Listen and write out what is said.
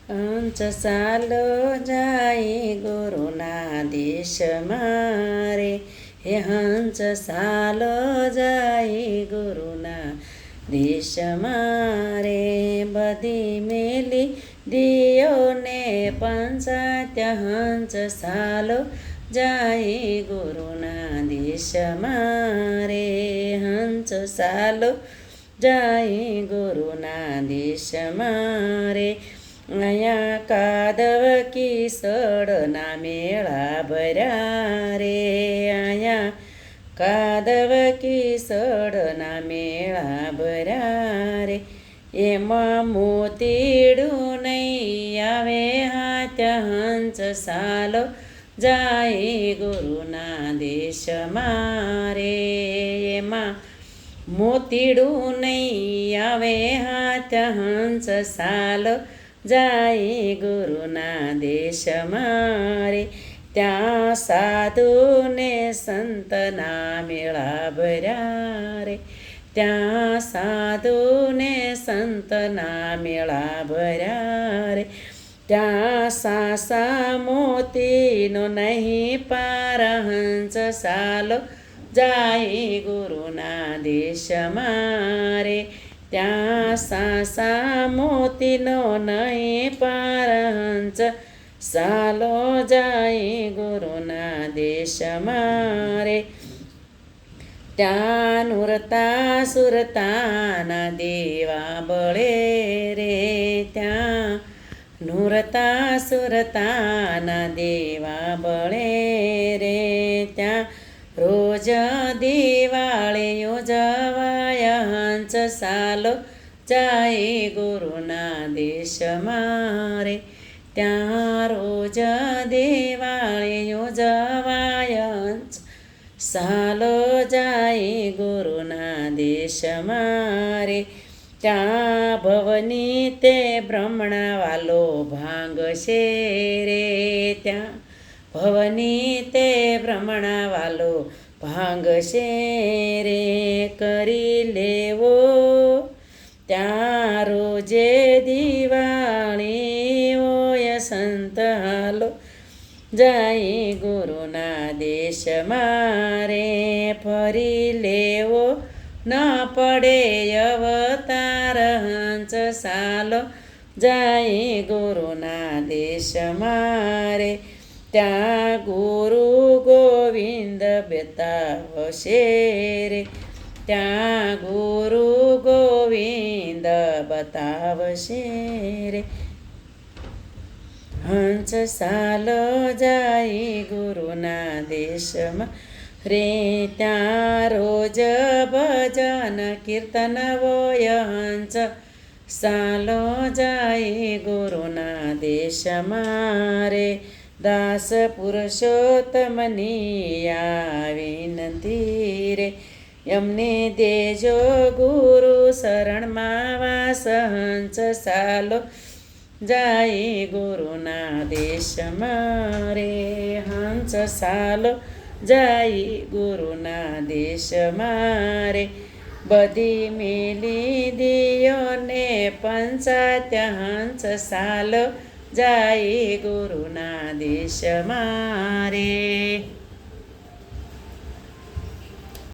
હંસ સાલો જાય ગુરુના દેશમાં રે, હે હંસ સાલો જાય ગુરુના દેશમાં રે. બધી મેલી દિયોને પંચાત્યા હંસ સાલો જાય ગુરુના દેશમાં રે, હંસ સાલો જાય ગુરુના દેશમાં રે. અહીંયા કાદવકી સડના મેળા ભર્યા રે, અહીંયા કાદવકી સડના મેળા ભર્યા રે. એમાં મોતીડું નહીં આવે હાથ્યા હંસ સાલો જાય ગુરુના દેશમાં રે. એમાં મોતીડું નહીં આવે હાથ્યા હંસ સાલો જાય ગુરુના દેશમાં રે. ત્યાં સાધુને સંતના મેળા ભર્યા રે, ત્યાં સાધુને સંતના મેળા ભર્યા રે. ત્યાં સાસા મોતીનો નહીં પાર હંસ સાલો જાય ગુરુના દેશમાં રે. ત્યાં સાસા મોતીનો નહીં પાર હંસ સાલો જાય ગુરુના દેશમાં રે. ત્યાં નુરતા સુરતાના દેવા બળે રે, ત્યાં નુરતા સુરતાના દેવા બળે રે. ત્યાં રોજ દિવાળે યોજવાય હંસ સાલો જાય ગુરુના દેશમાં રે. ત્યાં રોજ દિવાળે યોજવાય હંસ સાલો જાય ગુરુના દેશમાં રે. ત્યાં ભવની તે બ્રહ્મણા વાલો ભાંગશે રે, ત્યાં ભવની તે બ્રહ્મણા વાલો ભાંગશે રે. કરી લેવો ત્યાં રોજે દિવાળી ઓય સંત હાલો જાય ગુરુના દેશમાં રે. ફરી લેવો ન પડે અવતાર હંસ સાલો જાય ગુરુના દેશમાં રે. ત્યાં ગુરુ ગોવિંદ બતાવશે રે, ત્યાં ગુરુ ગોવિંદ બતાવશે રે. હંસ સાલો જાય ગુરુના દેશમાં રે. ત્યાં રોજ ભજન કીર્તન હોય હંસ સાલો જાય ગુરુના દેશમાં રે. દાસ પુરુષોત્તમની આ વિનંતી રે, એમને દેજો ગુરુ શરણમાં વાસ હંસ સાલો જાય ગુરુના દેશમાં રે. હંસ સાલો જાય ગુરુના દેશમાં રે. બધી મેલી દિયોને પંચાત્યા હંસ સાલો જાય ગુરુના દેશમાં રે.